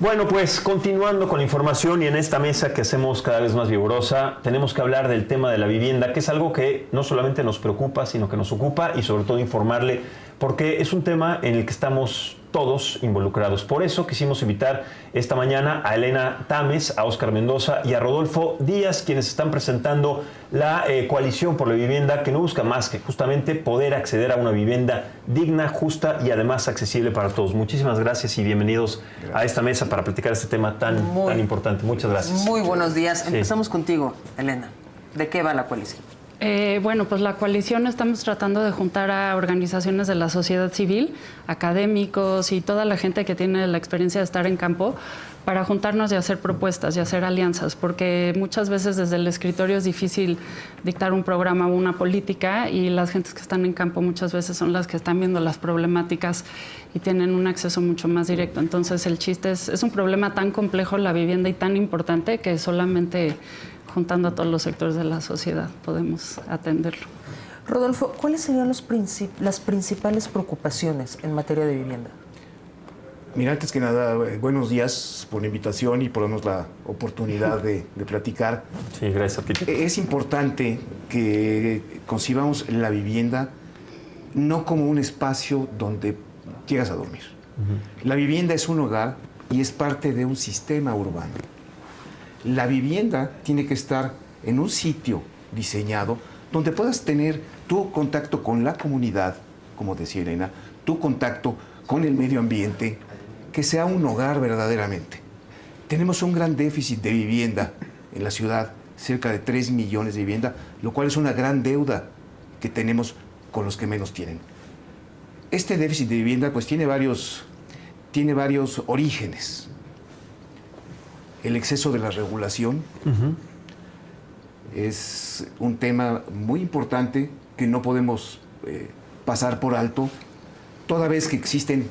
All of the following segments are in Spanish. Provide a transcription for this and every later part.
Bueno, pues continuando con la información y en esta mesa que hacemos cada vez más vigorosa, tenemos que hablar del tema de la vivienda, que es algo que no solamente nos preocupa, sino que nos ocupa y sobre todo informarle, porque es un tema en el que estamos todos involucrados. Por eso quisimos invitar esta mañana a Elena Támez, a Óscar Mendoza y a Rodolfo Díaz, quienes están presentando la coalición por la vivienda, que no busca más que justamente poder acceder a una vivienda digna, justa y además accesible para todos. Muchísimas gracias y bienvenidos a esta mesa para platicar este tema tan importante. Muchas gracias. Muy buenos días. Sí. Empezamos contigo, Elena. ¿De qué va la coalición? Bueno, pues la coalición estamos tratando de juntar a organizaciones de la sociedad civil, académicos y toda la gente que tiene la experiencia de estar en campo para juntarnos y hacer propuestas y hacer alianzas, porque muchas veces desde el escritorio es difícil dictar un programa o una política y las gentes que están en campo muchas veces son las que están viendo las problemáticas y tienen un acceso mucho más directo. Entonces el chiste es un problema tan complejo, la vivienda, y tan importante que solamente juntando a todos los sectores de la sociedad podemos atenderlo. Rodolfo, ¿cuáles serían las principales preocupaciones en materia de vivienda? Mira, antes que nada, buenos días por la invitación y por darnos la oportunidad de platicar. Sí, gracias a ti. Es importante que concibamos la vivienda no como un espacio donde llegas a dormir. La vivienda es un hogar y es parte de un sistema urbano. La vivienda tiene que estar en un sitio diseñado donde puedas tener tu contacto con la comunidad, como decía Elena, tu contacto con el medio ambiente, que sea un hogar verdaderamente. Tenemos un gran déficit de vivienda en la ciudad, cerca de 3 millones de vivienda, lo cual es una gran deuda que tenemos con los que menos tienen. Este déficit de vivienda pues tiene varios orígenes. El exceso de la regulación es un tema muy importante que no podemos pasar por alto, toda vez que existen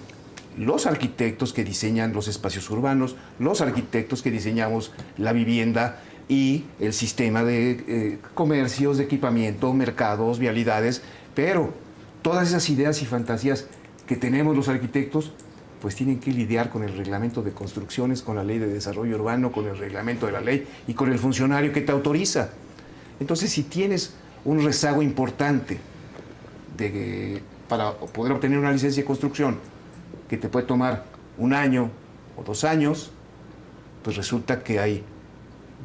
los arquitectos que diseñan los espacios urbanos, los arquitectos que diseñamos la vivienda y el sistema de comercios, de equipamiento, mercados, vialidades, pero todas esas ideas y fantasías que tenemos los arquitectos pues tienen que lidiar con el reglamento de construcciones, con la ley de desarrollo urbano, con el reglamento de la ley y con el funcionario que te autoriza. Entonces, si tienes un rezago importante para poder obtener una licencia de construcción que te puede tomar 1 año o 2 años, pues resulta que hay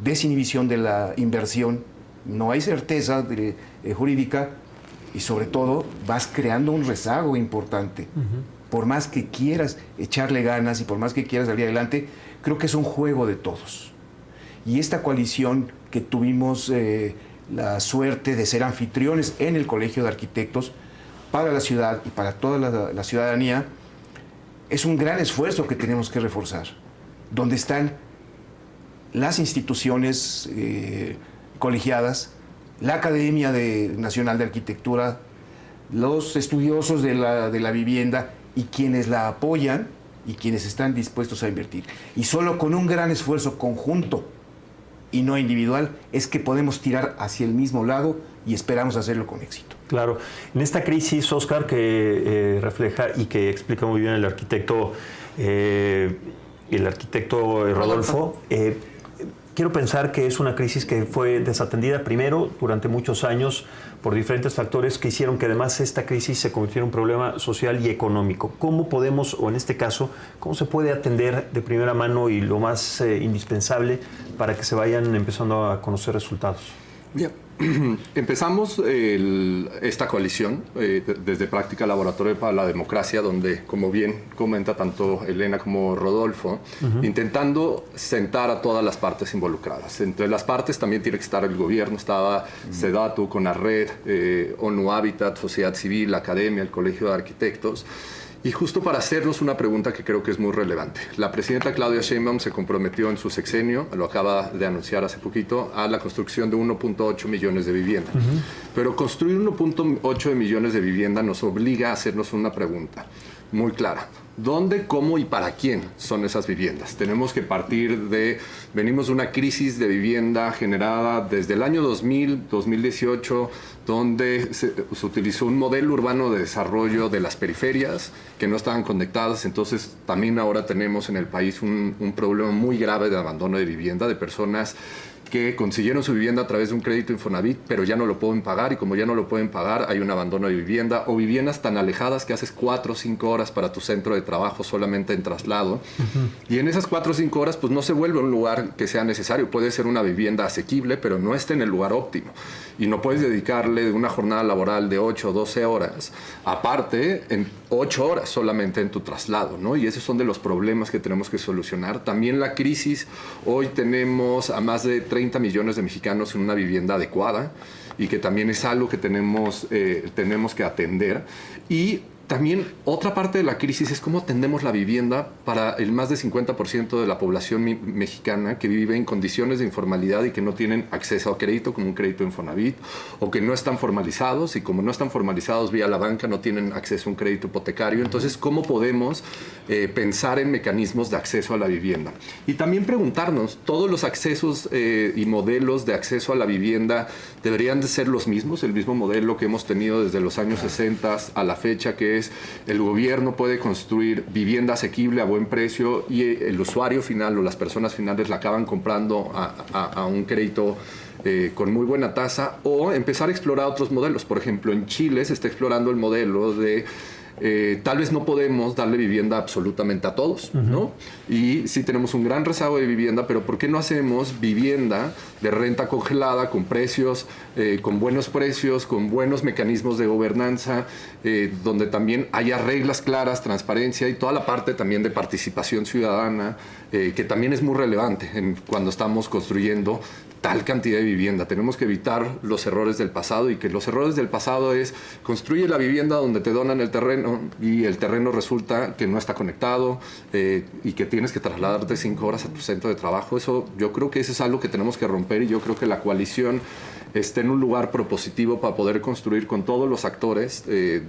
desinhibición de la inversión, no hay certeza jurídica y sobre todo vas creando un rezago importante. Por más que quieras echarle ganas y por más que quieras salir adelante, creo que es un juego de todos. Y esta coalición que tuvimos la suerte de ser anfitriones en el Colegio de Arquitectos para la ciudad y para toda la ciudadanía, es un gran esfuerzo que tenemos que reforzar, donde están las instituciones colegiadas, la Academia Nacional de Arquitectura, los estudiosos de la vivienda y quienes la apoyan y quienes están dispuestos a invertir. Y solo con un gran esfuerzo conjunto y no individual es que podemos tirar hacia el mismo lado y esperamos hacerlo con éxito. Claro. En esta crisis, Óscar, que refleja y que explica muy bien el arquitecto Rodolfo, quiero pensar que es una crisis que fue desatendida primero durante muchos años por diferentes factores que hicieron que además esta crisis se convirtiera en un problema social y económico. ¿Cómo podemos, o en este caso, cómo se puede atender de primera mano y lo más indispensable para que se vayan empezando a conocer resultados? Bien. Empezamos esta coalición desde Práctica Laboratorio para la Democracia, donde, como bien comenta tanto Elena como Rodolfo, intentando sentar a todas las partes involucradas. Entre las partes también tiene que estar el gobierno, estaba SEDATU, CONARRED, ONU Habitat, Sociedad Civil, la Academia, el Colegio de Arquitectos. Y justo para hacernos una pregunta que creo que es muy relevante. La presidenta Claudia Sheinbaum se comprometió en su sexenio, lo acaba de anunciar hace poquito, a la construcción de 1.8 millones de viviendas. Pero construir 1.8 millones de viviendas nos obliga a hacernos una pregunta. muy clara. ¿Dónde, cómo y para quién son esas viviendas? Tenemos que partir de... Venimos de una crisis de vivienda generada desde el año 2000, 2018, donde se utilizó un modelo urbano de desarrollo de las periferias que no estaban conectadas. Entonces, también ahora tenemos en el país un problema muy grave de abandono de vivienda, de personas que consiguieron su vivienda a través de un crédito Infonavit, pero ya no lo pueden pagar, y como ya no lo pueden pagar, hay un abandono de vivienda, o viviendas tan alejadas que haces 4 o 5 horas para tu centro de trabajo solamente en traslado, y en esas 4 o 5 horas pues no se vuelve un lugar que sea necesario. Puede ser una vivienda asequible, pero no está en el lugar óptimo, y no puedes dedicarle de una jornada laboral de 8 o 12 horas, aparte en 8 horas solamente en tu traslado, ¿no? Y esos son de los problemas que tenemos que solucionar. También la crisis, hoy tenemos a más de 30 millones de mexicanos en una vivienda adecuada, y que también es algo que tenemos que atender. Y también otra parte de la crisis es cómo atendemos la vivienda para el más de 50% de la población mexicana que vive en condiciones de informalidad y que no tienen acceso a crédito, como un crédito Infonavit, o que no están formalizados, y como no están formalizados vía la banca, no tienen acceso a un crédito hipotecario. Entonces, ¿cómo podemos pensar en mecanismos de acceso a la vivienda? Y también preguntarnos, ¿todos los accesos y modelos de acceso a la vivienda deberían de ser los mismos? El mismo modelo que hemos tenido desde los años 60 a la fecha, que es el gobierno puede construir vivienda asequible a buen precio, y el usuario final o las personas finales la acaban comprando a un crédito con muy buena tasa, o empezar a explorar otros modelos. Por ejemplo, en Chile se está explorando el modelo de tal vez no podemos darle vivienda absolutamente a todos, ¿no? Y sí tenemos un gran rezago de vivienda, pero ¿por qué no hacemos vivienda de renta congelada con precios, con buenos precios, con buenos mecanismos de gobernanza, donde también haya reglas claras, transparencia y toda la parte también de participación ciudadana, que también es muy relevante cuando estamos construyendo tal cantidad de vivienda? Tenemos que evitar los errores del pasado, y que los errores del pasado es construye la vivienda donde te donan el terreno, y el terreno resulta que no está conectado, y que tienes que trasladarte 5 horas a tu centro de trabajo. Eso, yo creo que eso es algo que tenemos que romper, y yo creo que la coalición esté en un lugar propositivo para poder construir con todos los actores, de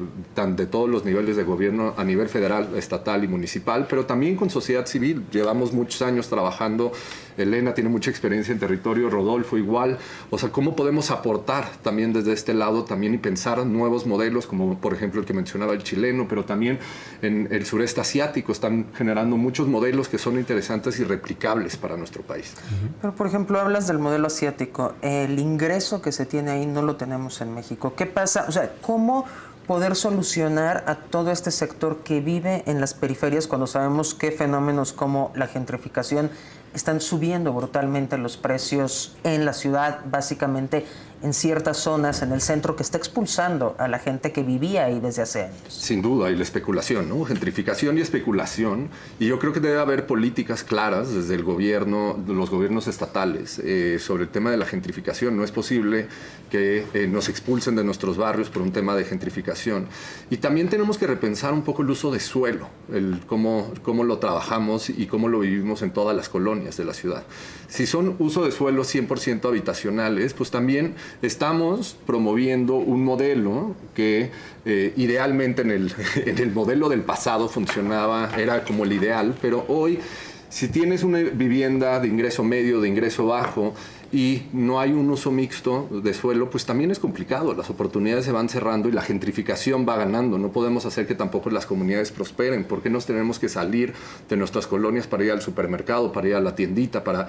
todos los niveles de gobierno, a nivel federal, estatal y municipal, pero también con sociedad civil. Llevamos muchos años trabajando. Elena tiene mucha experiencia en territorio, Rodolfo igual. O sea, ¿cómo podemos aportar también desde este lado también y pensar nuevos modelos, como por ejemplo el que mencionaba el chileno, pero también en el sureste asiático están generando muchos modelos que son interesantes y replicables para nuestro país? Pero, por ejemplo, hablas del modelo asiático. El ingreso que se tiene ahí no lo tenemos en México. ¿Qué pasa? O sea, ¿cómo poder solucionar a todo este sector que vive en las periferias cuando sabemos que fenómenos como la gentrificación están subiendo brutalmente los precios en la ciudad, básicamente en ciertas zonas, en el centro, que está expulsando a la gente que vivía ahí desde hace años? Sin duda, y la especulación, ¿no? Gentrificación y especulación. Y yo creo que debe haber políticas claras desde el gobierno, los gobiernos estatales, sobre el tema de la gentrificación. No es posible que nos expulsen de nuestros barrios por un tema de gentrificación. Y también tenemos que repensar un poco el uso de suelo, cómo lo trabajamos y cómo lo vivimos en todas las colonias de la ciudad. Si son uso de suelos 100% habitacionales, pues también estamos promoviendo un modelo que idealmente en el modelo del pasado funcionaba, era como el ideal, pero hoy, si tienes una vivienda de ingreso medio, de ingreso bajo, y no hay un uso mixto de suelo, pues también es complicado. Las oportunidades se van cerrando y la gentrificación va ganando. No podemos hacer que tampoco las comunidades prosperen. ¿Por qué nos tenemos que salir de nuestras colonias para ir al supermercado, para ir a la tiendita, para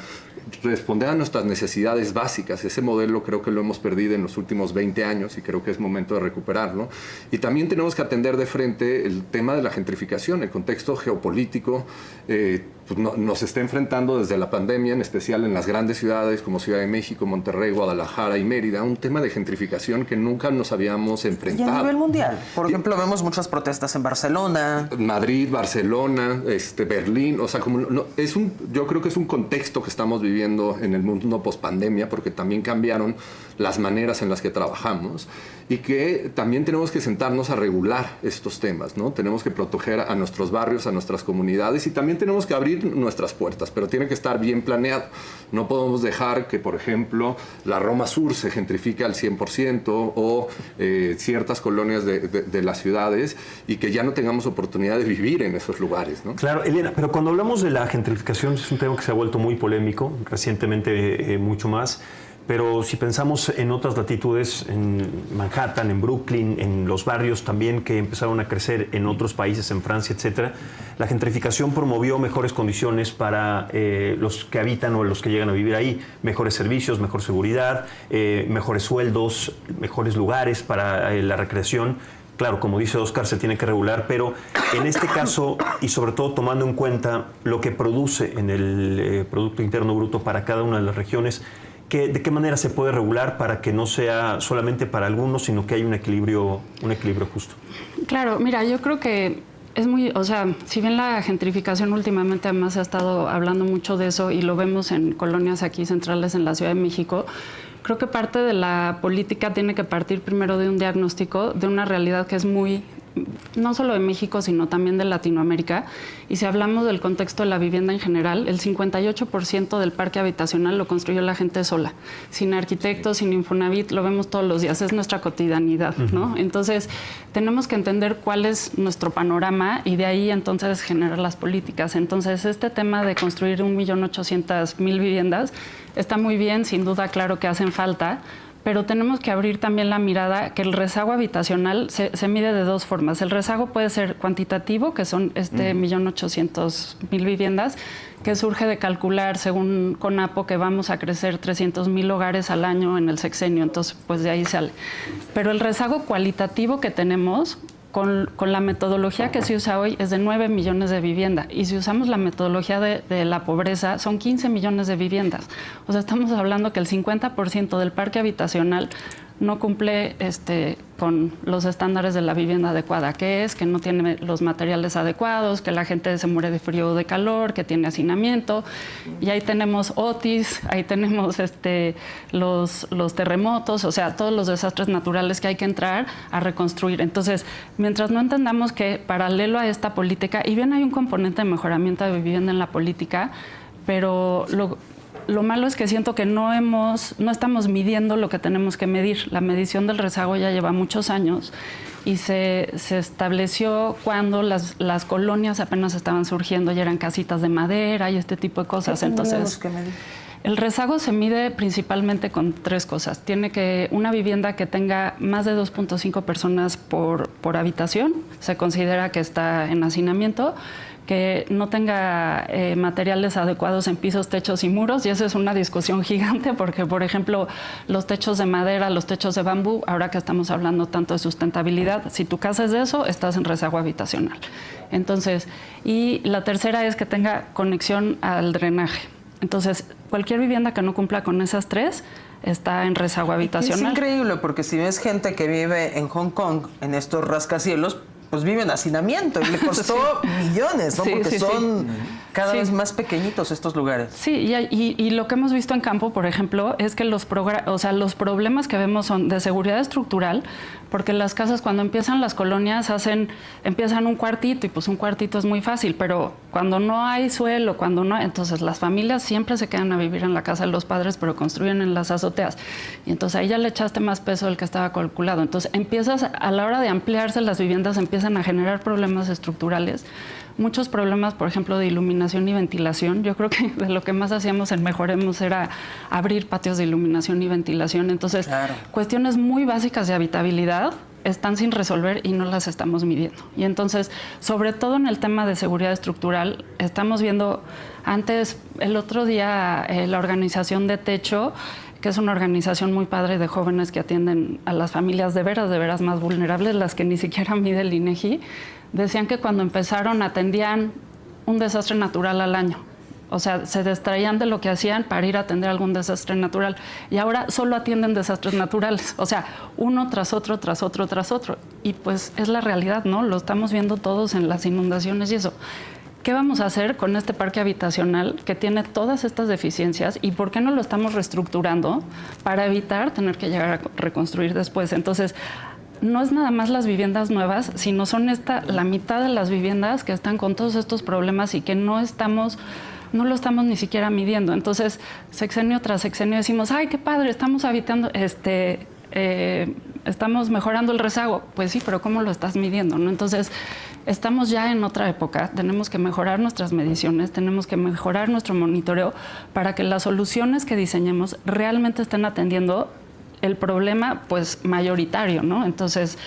responder a nuestras necesidades básicas? Ese modelo creo que lo hemos perdido en los últimos 20 años y creo que es momento de recuperarlo. Y también tenemos que atender de frente el tema de la gentrificación. El contexto geopolítico pues nos está enfrentando desde la pandemia, en especial en las grandes ciudades como Ciudad de México, Monterrey, Guadalajara y Mérida, un tema de gentrificación que nunca nos habíamos enfrentado. Y a nivel mundial, por ejemplo, vemos muchas protestas en Barcelona. Madrid, Barcelona, Berlín, o sea, yo creo que es un contexto que estamos viviendo en el mundo post-pandemia, porque también cambiaron las maneras en las que trabajamos. y que también tenemos que sentarnos a regular estos temas, ¿no? Tenemos que proteger a nuestros barrios, a nuestras comunidades, y también tenemos que abrir nuestras puertas, pero tiene que estar bien planeado. No podemos dejar que, por ejemplo, la Roma Sur se gentrifique al 100% o ciertas colonias de las ciudades, y que ya no tengamos oportunidad de vivir en esos lugares, ¿no? Claro, Elena, pero cuando hablamos de la gentrificación es un tema que se ha vuelto muy polémico, recientemente mucho más, pero si pensamos en otras latitudes, en Manhattan, en Brooklyn, en los barrios también que empezaron a crecer en otros países, en Francia, etcétera, la gentrificación promovió mejores condiciones para los que habitan o los que llegan a vivir ahí, mejores servicios, mejor seguridad, mejores sueldos, mejores lugares para la recreación. Claro, como dice Oscar, se tiene que regular, pero en este caso, y sobre todo tomando en cuenta lo que produce en el Producto Interno Bruto para cada una de las regiones, ¿de qué manera se puede regular para que no sea solamente para algunos, sino que haya un equilibrio justo? Claro, mira, yo creo que es muy, o sea, si bien la gentrificación últimamente además se ha estado hablando mucho de eso y lo vemos en colonias aquí centrales en la Ciudad de México, creo que parte de la política tiene que partir primero de un diagnóstico de una realidad que es muy, no solo de México, sino también de Latinoamérica. Y si hablamos del contexto de la vivienda en general, el 58% del parque habitacional lo construyó la gente sola, sin arquitectos, sin Infonavit, lo vemos todos los días, es nuestra cotidianidad, ¿no? Entonces, tenemos que entender cuál es nuestro panorama y de ahí entonces generar las políticas. Entonces, este tema de construir 1.800.000 viviendas está muy bien, sin duda, claro que hacen falta, pero tenemos que abrir también la mirada que el rezago habitacional se mide de dos formas. El rezago puede ser cuantitativo, que son 1.800.000 viviendas, que surge de calcular, según CONAPO, que vamos a crecer 300.000 hogares al año en el sexenio, entonces pues de ahí sale. Pero el rezago cualitativo que tenemos con la metodología que se usa hoy es de 9 millones de viviendas. Y si usamos la metodología de la pobreza, son 15 millones de viviendas. O sea, estamos hablando que el 50% del parque habitacional no cumple con los estándares de la vivienda adecuada, que es que no tiene los materiales adecuados, que la gente se muere de frío o de calor, que tiene hacinamiento. Y ahí tenemos Otis, ahí tenemos los terremotos, o sea, todos los desastres naturales que hay que entrar a reconstruir. Entonces, mientras no entendamos que paralelo a esta política, y bien hay un componente de mejoramiento de vivienda en la política, pero lo malo es que siento que no estamos midiendo lo que tenemos que medir. La medición del rezago ya lleva muchos años y se estableció cuando las colonias apenas estaban surgiendo y eran casitas de madera y este tipo de cosas. Entonces, el rezago se mide principalmente con tres cosas. Tiene que una vivienda que tenga más de 2.5 personas por habitación, se considera que está en hacinamiento, que no tenga materiales adecuados en pisos, techos y muros, y esa es una discusión gigante porque, por ejemplo, los techos de madera, los techos de bambú, ahora que estamos hablando tanto de sustentabilidad, si tu casa es de eso, estás en rezago habitacional. Entonces, y la tercera es que tenga conexión al drenaje. Entonces, cualquier vivienda que no cumpla con esas tres está en rezago habitacional. Es increíble porque si ves gente que vive en Hong Kong, en estos rascacielos, pues vive en hacinamiento y le costó millones, ¿no? Sí, porque sí, son cada vez más pequeñitos estos lugares. Sí, y lo que hemos visto en campo, por ejemplo, es que los problemas que vemos son de seguridad estructural, porque las casas cuando empiezan las colonias empiezan un cuartito y pues un cuartito es muy fácil, pero cuando no hay suelo, entonces las familias siempre se quedan a vivir en la casa de los padres, pero construyen en las azoteas. Y entonces ahí ya le echaste más peso del que estaba calculado. Entonces a la hora de ampliarse las viviendas empiezan a generar problemas estructurales. Muchos problemas, por ejemplo, de iluminación y ventilación. Yo creo que de lo que más hacíamos en Mejoremos era abrir patios de iluminación y ventilación. Entonces, cuestiones muy básicas de habitabilidad están sin resolver y no las estamos midiendo. Y entonces, sobre todo en el tema de seguridad estructural, estamos viendo antes, el otro día, la organización de Techo, que es una organización muy padre de jóvenes que atienden a las familias de veras más vulnerables, las que ni siquiera mide el INEGI, decían que cuando empezaron atendían un desastre natural al año. O sea, se distraían de lo que hacían para ir a atender algún desastre natural. Y ahora solo atienden desastres naturales. O sea, uno tras otro, tras otro, tras otro. Y pues es la realidad, ¿no? Lo estamos viendo todos en las inundaciones y eso. ¿qué vamos a hacer con este parque habitacional que tiene todas estas deficiencias y por qué no lo estamos reestructurando para evitar tener que llegar a reconstruir después? Entonces, no es nada más las viviendas nuevas, sino son la mitad de las viviendas que están con todos estos problemas y que no lo estamos ni siquiera midiendo. Entonces, sexenio tras sexenio decimos, ¡ay, qué padre! Estamos habitando, estamos mejorando el rezago. Pues sí, pero ¿cómo lo estás midiendo, no? Entonces, estamos ya en otra época. Tenemos que mejorar nuestras mediciones, tenemos que mejorar nuestro monitoreo para que las soluciones que diseñemos realmente estén atendiendo el problema, pues, mayoritario, ¿no? Entonces,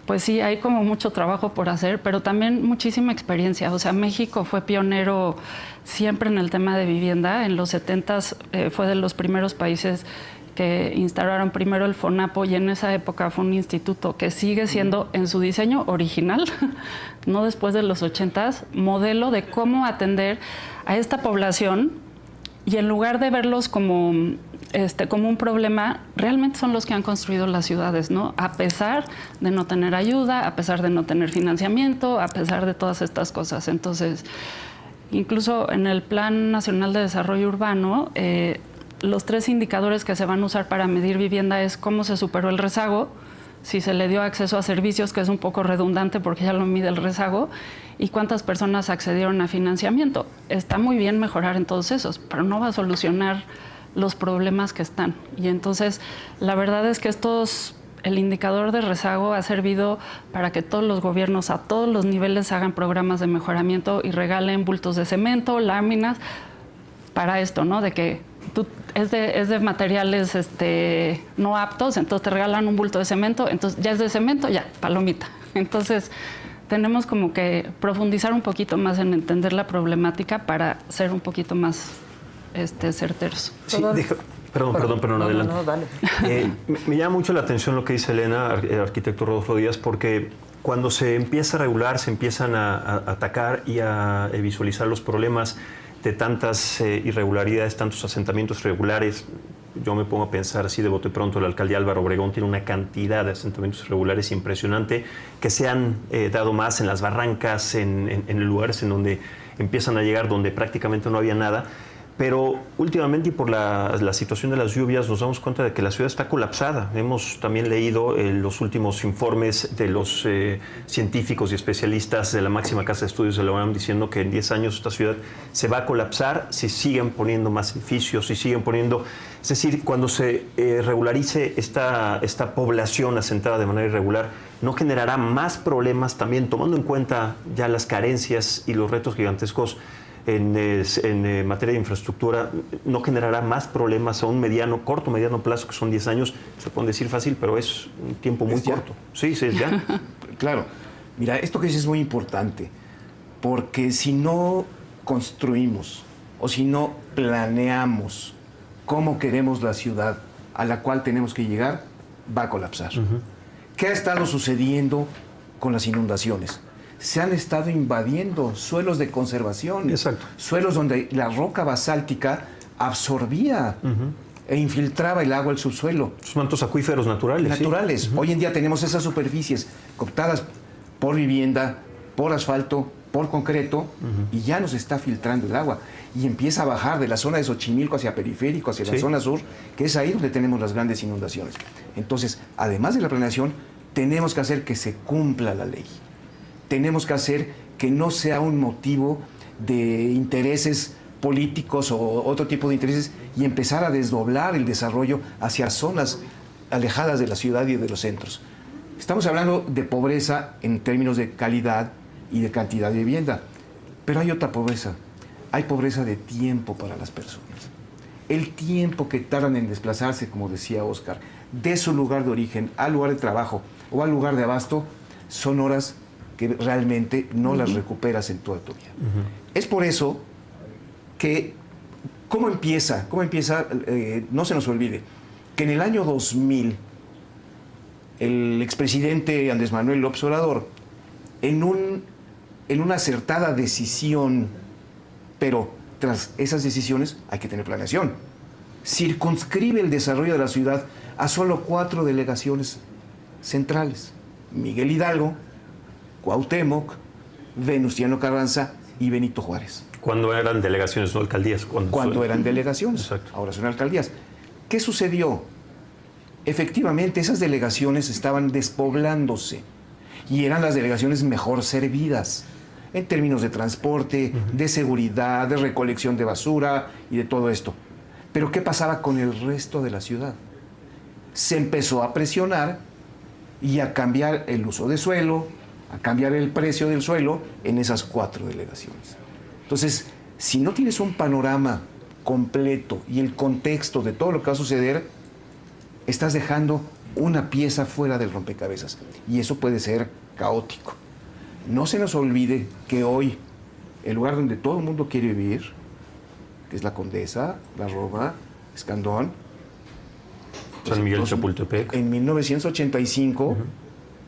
pues sí, hay como mucho trabajo por hacer, pero también muchísima experiencia. O sea, México fue pionero siempre en el tema de vivienda. En los 70s fue de los primeros países que instauraron primero el FONAPO, y en esa época fue un instituto que sigue siendo en su diseño original, no después de los 80s, modelo de cómo atender a esta población, y en lugar de verlos como un problema, realmente son los que han construido las ciudades, ¿no? A pesar de no tener ayuda, a pesar de no tener financiamiento, a pesar de todas estas cosas. Entonces, incluso en el Plan Nacional de Desarrollo Urbano, los 3 indicadores que se van a usar para medir vivienda es cómo se superó el rezago, si se le dio acceso a servicios, que es un poco redundante porque ya lo mide el rezago, y cuántas personas accedieron a financiamiento. Está muy bien mejorar en todos esos, pero no va a solucionar los problemas que están. Y entonces, la verdad es que el indicador de rezago ha servido para que todos los gobiernos a todos los niveles hagan programas de mejoramiento y regalen bultos de cemento, láminas, para esto, ¿no? De que es de materiales no aptos, entonces te regalan un bulto de cemento, entonces ya es de cemento, ya, palomita. Entonces, tenemos como que profundizar un poquito más en entender la problemática para ser un poquito más certeros. Sí, perdón, adelante. No, dale. Me llama mucho la atención lo que dice Elena, arquitecto Rodolfo Díaz, porque cuando se empieza a regular, se empiezan a atacar y a visualizar los problemas de tantas irregularidades, tantos asentamientos irregulares. Yo me pongo a pensar así de bote pronto, el alcalde Álvaro Obregón tiene una cantidad de asentamientos irregulares impresionante que se han dado más en las barrancas, en lugares en donde empiezan a llegar, donde prácticamente no había nada. Pero últimamente, y por la situación de las lluvias, nos damos cuenta de que la ciudad está colapsada. Hemos también leído los últimos informes de los científicos y especialistas de la máxima casa de estudios de la UNAM diciendo que en 10 años esta ciudad se va a colapsar si siguen poniendo más edificios, si siguen poniendo... Es decir, cuando se regularice esta población asentada de manera irregular, no generará más problemas también, tomando en cuenta ya las carencias y los retos gigantescos en materia de infraestructura, no generará más problemas a un corto, mediano plazo, que son 10 años. Se puede decir fácil, pero es un tiempo muy corto. Sí, es ya. Claro. Mira, esto que dices es muy importante, porque si no construimos o si no planeamos cómo queremos la ciudad a la cual tenemos que llegar, va a colapsar. ¿Qué ha estado sucediendo con las inundaciones? Se han estado invadiendo suelos de conservación. Exacto. Suelos donde la roca basáltica absorbía e infiltraba el agua al subsuelo. Los mantos acuíferos naturales. Naturales. Sí. Hoy en día tenemos esas superficies cooptadas por vivienda, por asfalto, por concreto, y ya nos está filtrando el agua. Y empieza a bajar de la zona de Xochimilco hacia Periférico, hacia la zona sur, que es ahí donde tenemos las grandes inundaciones. Entonces, además de la planeación, tenemos que hacer que se cumpla la ley. Tenemos que hacer que no sea un motivo de intereses políticos o otro tipo de intereses y empezar a desdoblar el desarrollo hacia zonas alejadas de la ciudad y de los centros. Estamos hablando de pobreza en términos de calidad y de cantidad de vivienda, pero hay otra pobreza. Hay pobreza de tiempo para las personas. El tiempo que tardan en desplazarse, como decía Óscar, de su lugar de origen al lugar de trabajo o al lugar de abasto, son horas que realmente no las recuperas en toda tu vida. Es por eso que, ¿cómo empieza? No se nos olvide, que en el año 2000, el expresidente Andrés Manuel López Obrador, en una acertada decisión, pero tras esas decisiones hay que tener planeación, circunscribe el desarrollo de la ciudad a solo 4 delegaciones centrales: Miguel Hidalgo, Cuauhtémoc, Venustiano Carranza y Benito Juárez. Cuando eran delegaciones, no alcaldías. Cuando eran delegaciones, Exacto. ahora son alcaldías. ¿Qué sucedió? Efectivamente, esas delegaciones estaban despoblándose y eran las delegaciones mejor servidas en términos de transporte, de seguridad, de recolección de basura y de todo esto. Pero ¿qué pasaba con el resto de la ciudad? Se empezó a presionar y a cambiar el uso de suelo, a cambiar el precio del suelo en esas 4 delegaciones. Entonces, si no tienes un panorama completo y el contexto de todo lo que va a suceder, estás dejando una pieza fuera del rompecabezas. Y eso puede ser caótico. No se nos olvide que hoy, el lugar donde todo el mundo quiere vivir, que es la Condesa, la Roma, Escandón, San Miguel Chapultepec. en 1985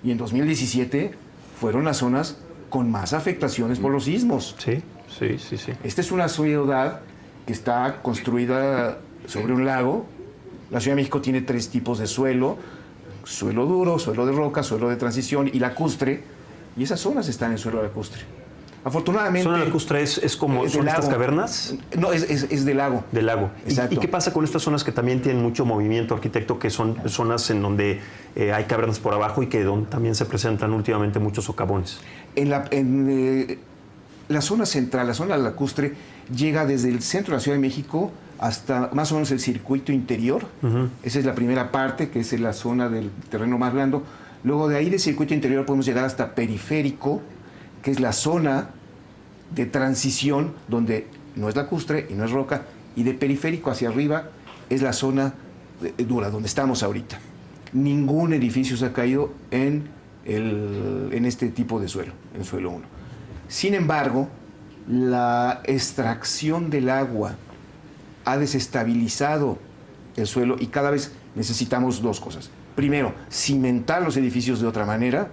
y en 2017 fueron las zonas con más afectaciones por los sismos. Sí. Esta es una ciudad que está construida sobre un lago. La Ciudad de México tiene 3 tipos de suelo: suelo duro, suelo de roca, suelo de transición y lacustre. Y esas zonas están en suelo lacustre. Afortunadamente... ¿Zona lacustre es como es son del estas lago. cavernas? No, es del lago. Del lago. Exacto. ¿Y qué pasa con estas zonas que también tienen mucho movimiento, arquitecto, que son zonas en donde hay cavernas por abajo y que donde también se presentan últimamente muchos socavones? En la zona central, la zona lacustre, llega desde el centro de la Ciudad de México hasta más o menos el circuito interior. Esa es la primera parte, que es la zona del terreno más blando. Luego de ahí del circuito interior podemos llegar hasta periférico, que es la zona de transición donde no es lacustre y no es roca, y de periférico hacia arriba es la zona dura, donde estamos ahorita. Ningún edificio se ha caído en este tipo de suelo, en suelo 1. Sin embargo, la extracción del agua ha desestabilizado el suelo y cada vez necesitamos 2 cosas. Primero, cimentar los edificios de otra manera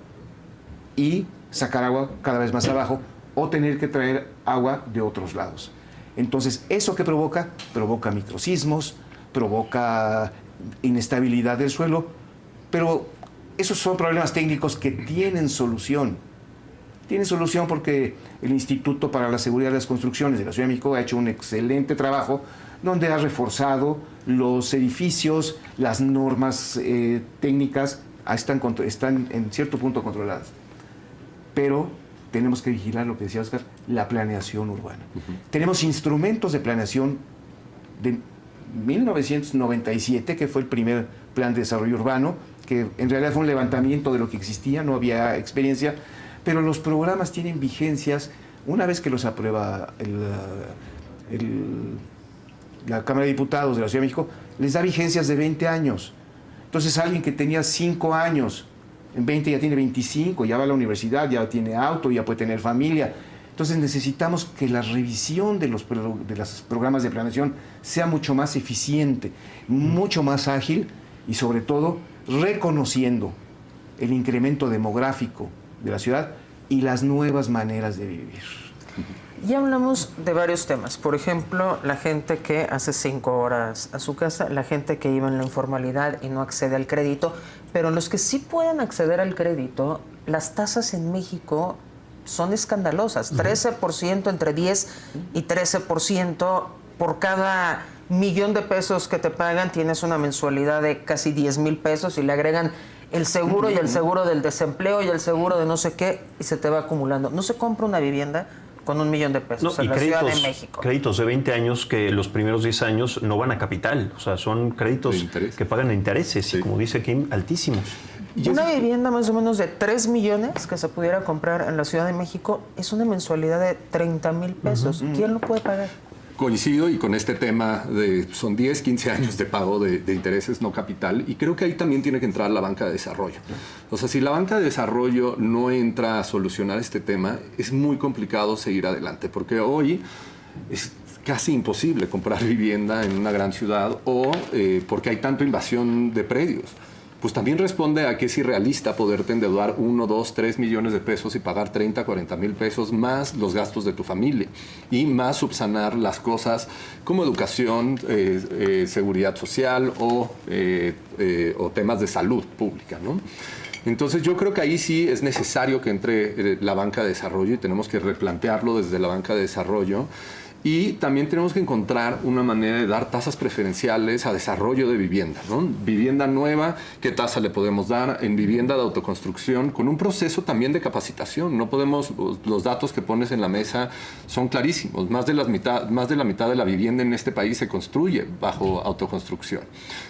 y sacar agua cada vez más abajo o tener que traer agua de otros lados. Entonces, ¿eso qué provoca? Provoca microsismos, provoca inestabilidad del suelo, pero esos son problemas técnicos que tienen solución. Tienen solución porque el Instituto para la Seguridad de las Construcciones de la Ciudad de México ha hecho un excelente trabajo donde ha reforzado los edificios, las normas técnicas están en cierto punto controladas. Pero tenemos que vigilar lo que decía Oscar, la planeación urbana. Tenemos instrumentos de planeación de 1997, que fue el primer plan de desarrollo urbano, que en realidad fue un levantamiento de lo que existía, no había experiencia, pero los programas tienen vigencias una vez que los aprueba la Cámara de Diputados de la Ciudad de México, les da vigencias de 20 años. Entonces alguien que tenía 5 años, en 20 ya tiene 25, ya va a la universidad, ya tiene auto, ya puede tener familia. Entonces necesitamos que la revisión de los programas de planeación sea mucho más eficiente, mucho más ágil y sobre todo reconociendo el incremento demográfico de la ciudad y las nuevas maneras de vivir. Ya hablamos de varios temas. Por ejemplo, la gente que hace 5 horas a su casa, la gente que vive en la informalidad y no accede al crédito, pero los que sí pueden acceder al crédito, las tasas en México son escandalosas. 13%, entre 10 y 13% por cada millón de pesos que te pagan, tienes una mensualidad de casi 10,000 pesos y le agregan el seguro y el seguro del desempleo y el seguro de no sé qué y se te va acumulando. No se compra una vivienda con 1,000,000 de pesos en la Ciudad de México. Créditos de 20 años que los primeros 10 años no van a capital. O sea, son créditos que pagan intereses y, como dice Kim, altísimos. Una vivienda más o menos de 3 millones que se pudiera comprar en la Ciudad de México es una mensualidad de 30,000 pesos. ¿Quién lo puede pagar? Coincido y con este tema de son 10, 15 años de pago de intereses no capital, y creo que ahí también tiene que entrar la banca de desarrollo. O sea, si la banca de desarrollo no entra a solucionar este tema, es muy complicado seguir adelante, porque hoy es casi imposible comprar vivienda en una gran ciudad o porque hay tanta invasión de predios. Pues también responde a que es irrealista poderte endeudar 1, 2, 3 millones de pesos y pagar 30, 40 mil pesos más los gastos de tu familia y más subsanar las cosas como educación, seguridad social o temas de salud pública, ¿no? Entonces yo creo que ahí sí es necesario que entre la banca de desarrollo y tenemos que replantearlo desde la banca de desarrollo. Y también tenemos que encontrar una manera de dar tasas preferenciales a desarrollo de vivienda, ¿no? Vivienda nueva, ¿qué tasa le podemos dar? En vivienda de autoconstrucción, con un proceso también de capacitación. No podemos, los datos que pones en la mesa son clarísimos. Más de la mitad de la vivienda en este país se construye bajo autoconstrucción.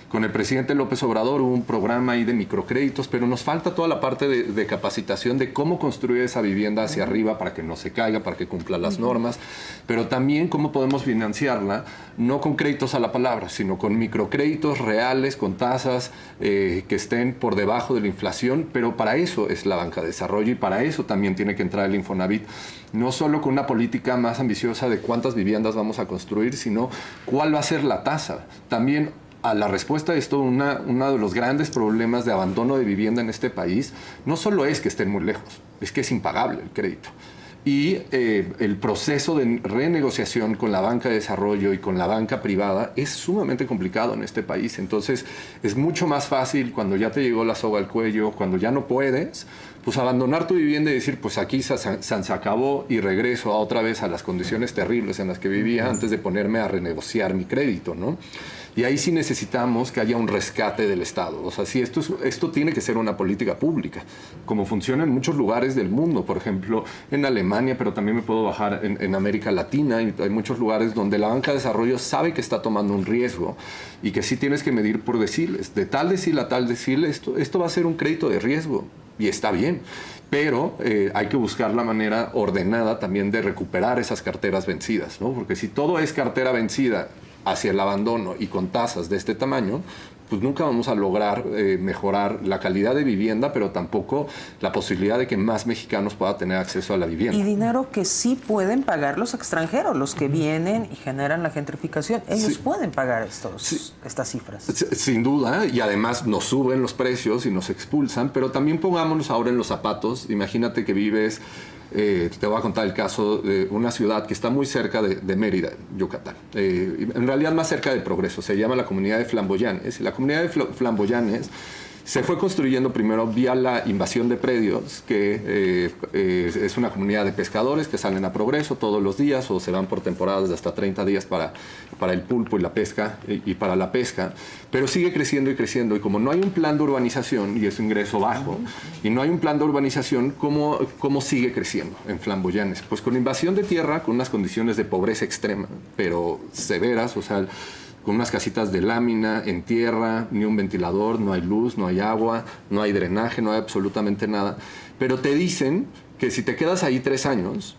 Con el presidente López Obrador hubo un programa ahí de microcréditos, pero nos falta toda la parte de capacitación de cómo construir esa vivienda hacia arriba para que no se caiga, para que cumpla las normas, pero también cómo podemos financiarla, no con créditos a la palabra, sino con microcréditos reales, con tasas que estén por debajo de la inflación, pero para eso es la banca de desarrollo y para eso también tiene que entrar el Infonavit, no solo con una política más ambiciosa de cuántas viviendas vamos a construir, sino cuál va a ser la tasa. También a la respuesta a esto, uno de los grandes problemas de abandono de vivienda en este país no solo es que estén muy lejos, es que es impagable el crédito. Y el proceso de renegociación con la banca de desarrollo y con la banca privada es sumamente complicado en este país. Entonces, es mucho más fácil cuando ya te llegó la soga al cuello, cuando ya no puedes, pues abandonar tu vivienda y decir, pues aquí se acabó y regreso otra vez a las condiciones terribles en las que vivía antes de ponerme a renegociar mi crédito, ¿no? Y ahí sí necesitamos que haya un rescate del Estado. O sea, sí, esto tiene que ser una política pública, como funciona en muchos lugares del mundo. Por ejemplo, en Alemania, pero también me puedo bajar en América Latina. Y hay muchos lugares donde la banca de desarrollo sabe que está tomando un riesgo y que sí tienes que medir por deciles. De tal decil a tal decil, esto va a ser un crédito de riesgo. Y está bien. Pero hay que buscar la manera ordenada también de recuperar esas carteras vencidas, ¿no? Porque si todo es cartera vencida hacia el abandono y con tasas de este tamaño, pues nunca vamos a lograr mejorar la calidad de vivienda, pero tampoco la posibilidad de que más mexicanos puedan tener acceso a la vivienda. Y dinero que sí pueden pagar los extranjeros, los que vienen y generan la gentrificación. Ellos sí pueden pagar estas cifras. Sin duda, y además nos suben los precios y nos expulsan, pero también pongámonos ahora en los zapatos. Imagínate que vives... te voy a contar el caso de una ciudad que está muy cerca de Mérida, Yucatán. En realidad más cerca de Progreso. Se llama la comunidad de Flamboyanes. Y la comunidad de Flamboyanes se fue construyendo primero vía la invasión de predios, que es una comunidad de pescadores que salen a Progreso todos los días o se van por temporadas de hasta 30 días para el pulpo y la pesca y para la pesca, pero sigue creciendo y creciendo. Y como no hay un plan de urbanización y es un ingreso bajo, y no hay un plan de urbanización, ¿cómo sigue creciendo en Flamboyanes? Pues con invasión de tierra, con unas condiciones de pobreza extrema, pero severas, o sea, con unas casitas de lámina, en tierra, ni un ventilador, no hay luz, no hay agua, no hay drenaje, no hay absolutamente nada. Pero te dicen que si te quedas ahí 3 años,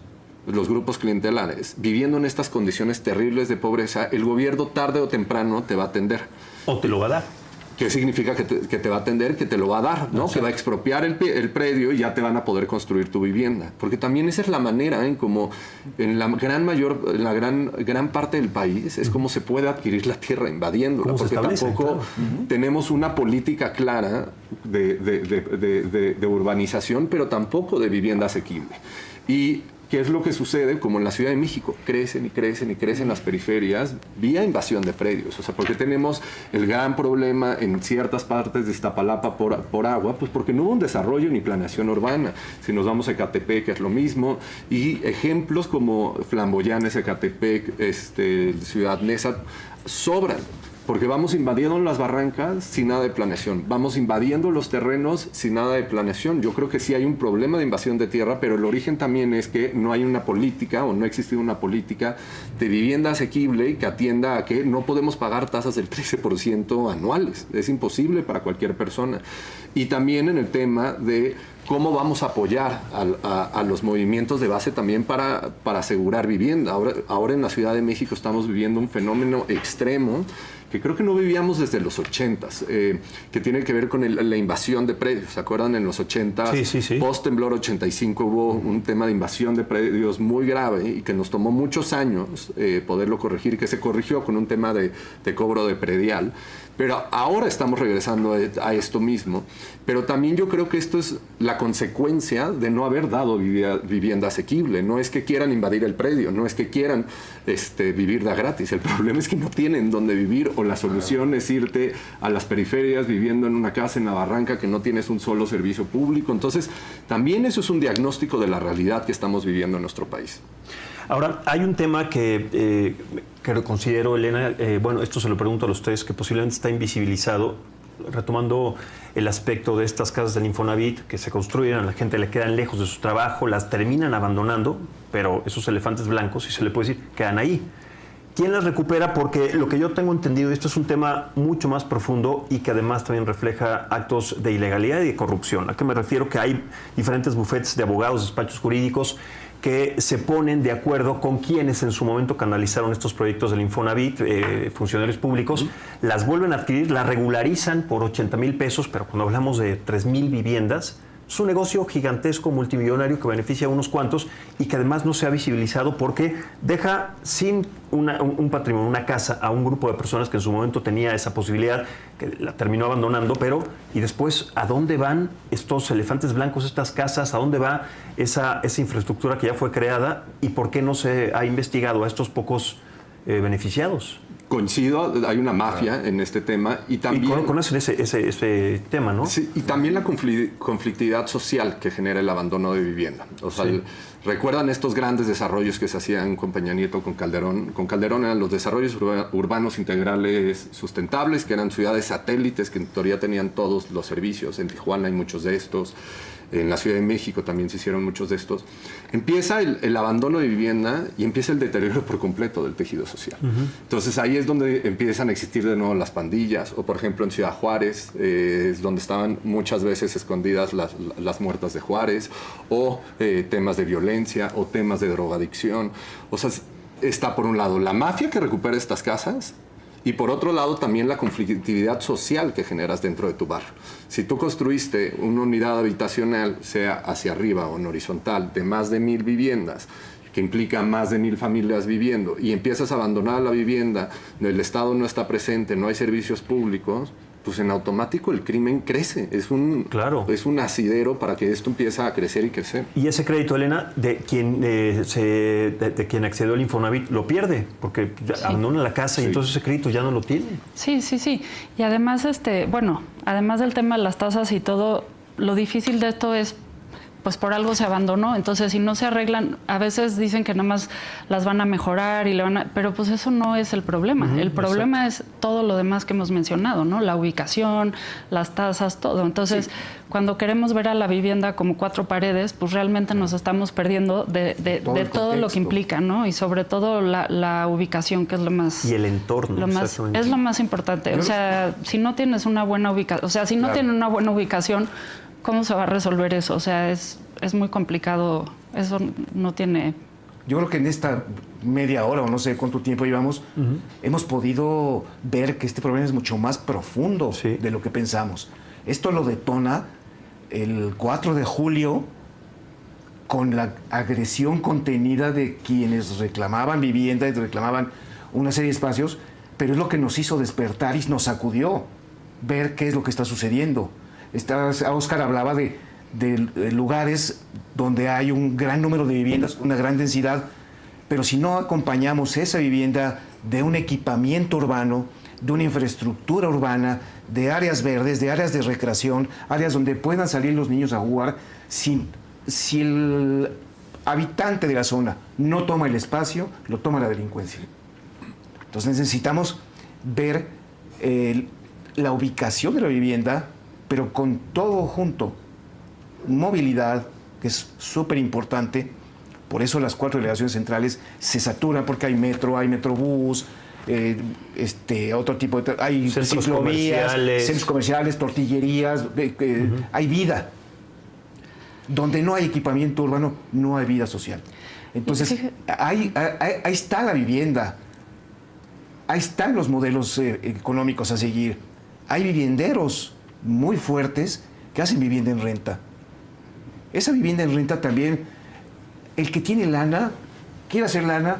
los grupos clientelares, viviendo en estas condiciones terribles de pobreza, el gobierno tarde o temprano te va a atender. O te lo va a dar. ¿Qué significa que te va a atender? Que te lo va a dar, ¿no? Que va a expropiar el predio y ya te van a poder construir tu vivienda. Porque también esa es la manera en como en la gran parte del país es como se puede adquirir la tierra invadiéndola. Porque tampoco tenemos una política clara de urbanización, pero tampoco de vivienda asequible. Y ¿qué es lo que sucede? Como en la Ciudad de México, crecen y crecen y crecen las periferias vía invasión de predios. O sea, porque tenemos el gran problema en ciertas partes de Iztapalapa por agua, pues porque no hubo un desarrollo ni planeación urbana. Si nos vamos a Ecatepec, es lo mismo. Y ejemplos como Flamboyanes, Ecatepec, Ciudad Neza, sobran. Porque vamos invadiendo las barrancas sin nada de planeación. Vamos invadiendo los terrenos sin nada de planeación. Yo creo que sí hay un problema de invasión de tierra, pero el origen también es que no hay una política o no ha existido una política de vivienda asequible que atienda a que no podemos pagar tasas del 13% anuales. Es imposible para cualquier persona. Y también en el tema de cómo vamos a apoyar a los movimientos de base también para asegurar vivienda. Ahora en la Ciudad de México estamos viviendo un fenómeno extremo que creo que no vivíamos desde los 80s, que tiene que ver con la invasión de predios. ¿Se acuerdan? En los 80s, sí. Post-temblor 85, hubo un tema de invasión de predios muy grave y que nos tomó muchos años poderlo corregir, que se corrigió con un tema de cobro de predial. Pero ahora estamos regresando a esto mismo. Pero también yo creo que esto es la la consecuencia de no haber dado vivienda asequible. No es que quieran invadir el predio, no es que quieran vivir de gratis. El problema es que no tienen dónde vivir, o la solución es irte a las periferias viviendo en una casa en la barranca que no tienes un solo servicio público. Entonces, también eso es un diagnóstico de la realidad que estamos viviendo en nuestro país. Ahora, hay un tema que considero, Elena, bueno, esto se lo pregunto a los tres, que posiblemente está invisibilizado, retomando el aspecto de estas casas del Infonavit que se construyen, a la gente le quedan lejos de su trabajo, las terminan abandonando, pero esos elefantes blancos, si se le puede decir, quedan ahí. ¿Quién las recupera? Porque lo que yo tengo entendido, esto es un tema mucho más profundo y que además también refleja actos de ilegalidad y de corrupción. ¿A qué me refiero? Que hay diferentes bufetes de abogados, despachos jurídicos que se ponen de acuerdo con quienes en su momento canalizaron estos proyectos del Infonavit, funcionarios públicos, las vuelven a adquirir, las regularizan por 80,000 pesos, pero cuando hablamos de 3,000 viviendas, es un negocio gigantesco, multimillonario, que beneficia a unos cuantos y que además no se ha visibilizado porque deja sin un patrimonio, una casa, a un grupo de personas que en su momento tenía esa posibilidad, que la terminó abandonando, pero ¿y después a dónde van estos elefantes blancos, estas casas? ¿A dónde va esa infraestructura que ya fue creada? ¿Y por qué no se ha investigado a estos pocos beneficiados? Coincido, hay una mafia en este tema y también... Y conocen ese tema, ¿no? Sí, y también la conflictividad social que genera el abandono de vivienda. O sea, sí. ¿Recuerdan estos grandes desarrollos que se hacían con Peña Nieto, con Calderón? Con Calderón eran los desarrollos urbanos integrales sustentables, que eran ciudades satélites que en teoría tenían todos los servicios. En Tijuana hay muchos de estos. En la Ciudad de México también se hicieron muchos de estos. Empieza el abandono de vivienda y empieza el deterioro por completo del tejido social. Entonces ahí es donde empiezan a existir de nuevo las pandillas, o por ejemplo en Ciudad Juárez, es donde estaban muchas veces escondidas las muertas de Juárez, o temas de violencia, o temas de drogadicción. O sea, está por un lado la mafia que recupera estas casas, y por otro lado también la conflictividad social que generas dentro de tu barrio. Si tú construiste una unidad habitacional, sea hacia arriba o en horizontal, de más de 1,000 viviendas, que implica más de 1,000 familias viviendo, y empiezas a abandonar la vivienda, el Estado no está presente, no hay servicios públicos, pues en automático el crimen crece. Es un asidero para que esto empiece a crecer y crecer. Y ese crédito, Elena, de quien accedió al Infonavit, lo pierde, porque abandona la casa y entonces ese crédito ya no lo tiene. Sí. Y además, además del tema de las tasas y todo, lo difícil de esto es, pues por algo se abandonó. Entonces, si no se arreglan, a veces dicen que nada más las van a mejorar pero pues eso no es el problema. El problema es todo lo demás que hemos mencionado, ¿no? La ubicación, las tasas, todo. Entonces, cuando queremos ver a la vivienda como 4 paredes, pues realmente nos estamos perdiendo de todo lo que implica, ¿no? Y sobre todo la ubicación, que es lo más... Y el entorno, es lo más importante. O sea, si no tienes una buena ubicación, tienen una buena ubicación, ¿cómo se va a resolver eso? O sea, es muy complicado. Eso no tiene... Yo creo que en esta media hora, o no sé cuánto tiempo llevamos, hemos podido ver que este problema es mucho más profundo de lo que pensamos. Esto lo detona el 4 de julio con la agresión contenida de quienes reclamaban vivienda y reclamaban una serie de espacios, pero es lo que nos hizo despertar y nos sacudió ver qué es lo que está sucediendo. Oscar hablaba de lugares donde hay un gran número de viviendas, una gran densidad, pero si no acompañamos esa vivienda de un equipamiento urbano, de una infraestructura urbana, de áreas verdes, de áreas de recreación, áreas donde puedan salir los niños a jugar, si el habitante de la zona no toma el espacio, lo toma la delincuencia. Entonces necesitamos ver la ubicación de la vivienda, pero con todo junto. Movilidad, que es súper importante. Por eso las 4 delegaciones centrales se saturan, porque hay metro, hay metrobús, otro tipo de... Hay ciclovías, centros comerciales, tortillerías, hay vida. Donde no hay equipamiento urbano, no hay vida social. Entonces, ahí está la vivienda. Ahí están los modelos económicos a seguir. Hay vivienderos muy fuertes que hacen vivienda en renta. Esa vivienda en renta también, el que tiene lana, quiere hacer lana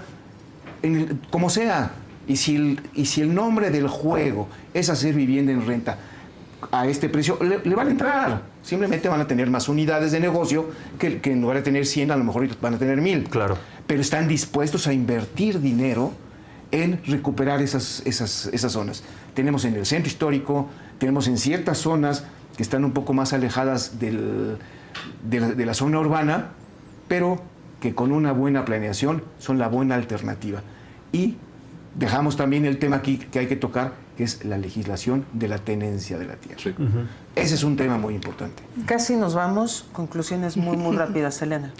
como sea. Y si el nombre del juego es hacer vivienda en renta, a este precio, le van a entrar. Simplemente van a tener más unidades de negocio que en lugar de tener 100, a lo mejor van a tener 1000. Claro. Pero están dispuestos a invertir dinero en recuperar esas zonas. Tenemos en el centro histórico, tenemos en ciertas zonas que están un poco más alejadas de la zona urbana, pero que con una buena planeación son la buena alternativa. Y dejamos también el tema aquí que hay que tocar, que es la legislación de la tenencia de la tierra. Sí. Ese es un tema muy importante. Casi nos vamos. Conclusiones muy rápidas, Elena.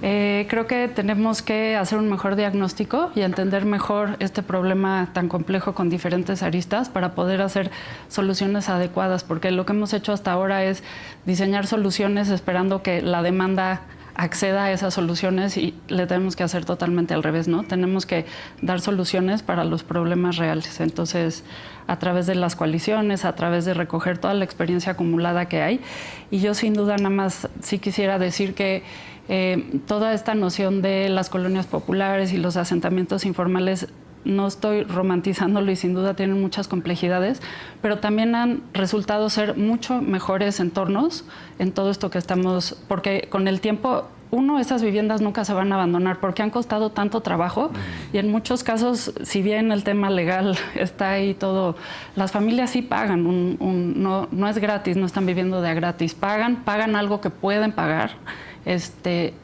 Creo que tenemos que hacer un mejor diagnóstico y entender mejor este problema tan complejo con diferentes aristas para poder hacer soluciones adecuadas, porque lo que hemos hecho hasta ahora es diseñar soluciones esperando que la demanda acceda a esas soluciones y le tenemos que hacer totalmente al revés, ¿no? Tenemos que dar soluciones para los problemas reales. Entonces, a través de las coaliciones, a través de recoger toda la experiencia acumulada que hay. Y yo sin duda nada más sí quisiera decir que toda esta noción de las colonias populares y los asentamientos informales, no estoy romantizándolo y sin duda tienen muchas complejidades, pero también han resultado ser mucho mejores entornos en todo esto que estamos, porque con el tiempo, esas viviendas nunca se van a abandonar porque han costado tanto trabajo y en muchos casos, si bien el tema legal está ahí todo, las familias sí pagan, no es gratis, no están viviendo de a gratis, pagan algo que pueden pagar.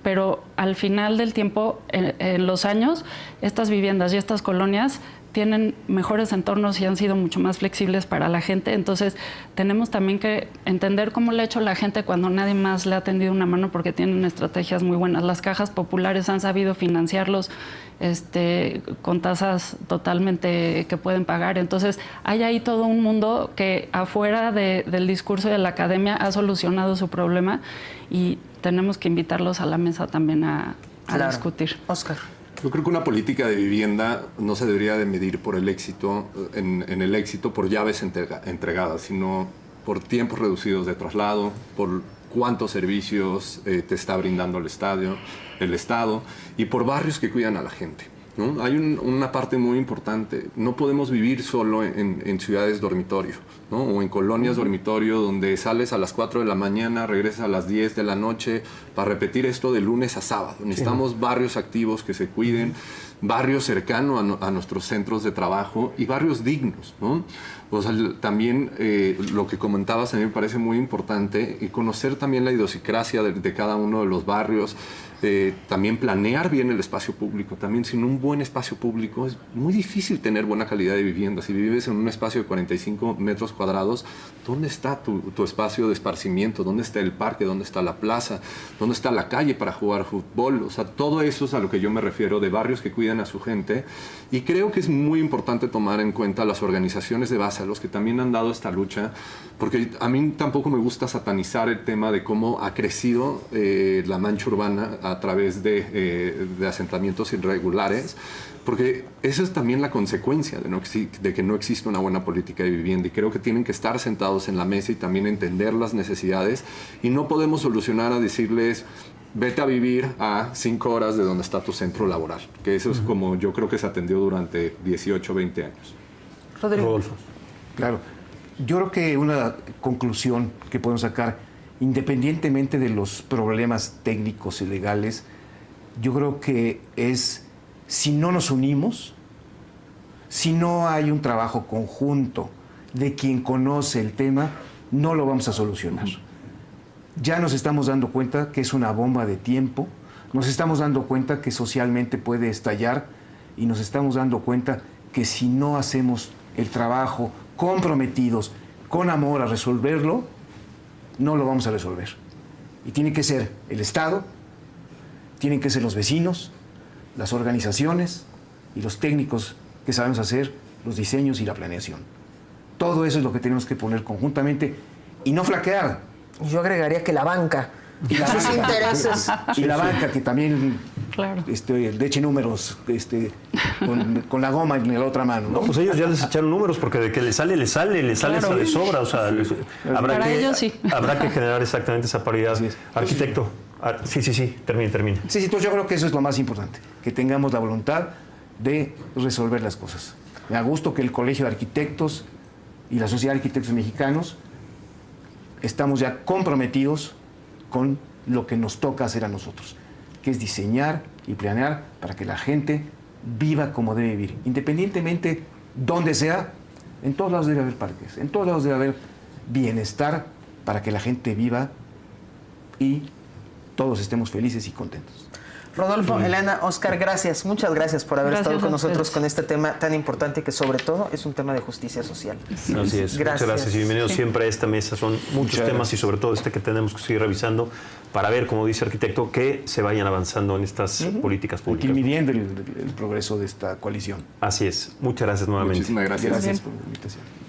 Pero al final del tiempo, en los años, estas viviendas y estas colonias tienen mejores entornos y han sido mucho más flexibles para la gente. Entonces, tenemos también que entender cómo le ha hecho la gente cuando nadie más le ha tendido una mano porque tienen estrategias muy buenas. Las cajas populares han sabido financiarlos con tasas totalmente que pueden pagar. Entonces, hay ahí todo un mundo que afuera del discurso de la academia ha solucionado su problema y tenemos que invitarlos a la mesa también a discutir. Oscar. Yo creo que una política de vivienda no se debería de medir por el éxito, en el éxito por llaves entregadas, sino por tiempos reducidos de traslado, por cuántos servicios te está brindando el Estado y por barrios que cuidan a la gente, ¿no? Hay una parte muy importante. No podemos vivir solo en ciudades dormitorio, ¿no? O en colonias dormitorio donde sales a las 4 de la mañana, regresas a las 10 de la noche para repetir esto de lunes a sábado. Necesitamos barrios activos que se cuiden, barrios cercanos a nuestros centros de trabajo y barrios dignos, ¿no? O sea, también lo que comentabas a mí me parece muy importante y conocer también la idiosincrasia de cada uno de los barrios. También planear bien el espacio público. También sin un buen espacio público es muy difícil tener buena calidad de vivienda. Si vives en un espacio de 45 metros cuadrados, ¿dónde está tu espacio de esparcimiento? ¿Dónde está el parque? ¿Dónde está la plaza? ¿Dónde está la calle para jugar fútbol? O sea, todo eso es a lo que yo me refiero, de barrios que cuidan a su gente. Y creo que es muy importante tomar en cuenta las organizaciones de base, a los que también han dado esta lucha, porque a mí tampoco me gusta satanizar el tema de cómo ha crecido la mancha urbana a través de asentamientos irregulares, porque esa es también la consecuencia de que no existe una buena política de vivienda, y creo que tienen que estar sentados en la mesa y también entender las necesidades, y no podemos solucionar a decirles vete a vivir a 5 horas de donde está tu centro laboral, que eso es como yo creo que se atendió durante 18, 20 años. Rodolfo. Claro. Yo creo que una conclusión que podemos sacar, independientemente de los problemas técnicos y legales, yo creo que es, si no nos unimos, si no hay un trabajo conjunto de quien conoce el tema, no lo vamos a solucionar. Ya nos estamos dando cuenta que es una bomba de tiempo, nos estamos dando cuenta que socialmente puede estallar y nos estamos dando cuenta que si no hacemos el trabajo comprometidos, con amor a resolverlo, no lo vamos a resolver. Y tiene que ser el Estado, tienen que ser los vecinos, las organizaciones y los técnicos que sabemos hacer los diseños y la planeación. Todo eso es lo que tenemos que poner conjuntamente y no flaquear. Yo agregaría que la banca y sus intereses. Y la banca, que también Claro. le eche números con la goma en la otra mano, ¿no? No, pues ellos ya les echaron números porque de que le sale Claro. hasta de sobra. O sea, Para ellos sí. Habrá que generar exactamente esa paridad. Así es. Arquitecto. Sí, termine. Sí, entonces yo creo que eso es lo más importante, que tengamos la voluntad de resolver las cosas. Me da gusto que el Colegio de Arquitectos y la Sociedad de Arquitectos Mexicanos estamos ya comprometidos con lo que nos toca hacer a nosotros, que es diseñar y planear para que la gente viva como debe vivir, independientemente donde sea. En todos lados debe haber parques, en todos lados debe haber bienestar para que la gente viva y todos estemos felices y contentos. Rodolfo, Elena, Oscar, gracias. Muchas gracias por haber estado con nosotros con este tema tan importante que sobre todo es un tema de justicia social. Así es. Gracias. Muchas gracias y bienvenidos siempre a esta mesa. Son muchos temas y sobre todo este que tenemos que seguir revisando para ver, como dice el arquitecto, que se vayan avanzando en estas políticas Hay públicas. que ir midiendo el progreso de esta coalición. Así es. Muchas gracias nuevamente. Muchísimas gracias. Gracias por la invitación.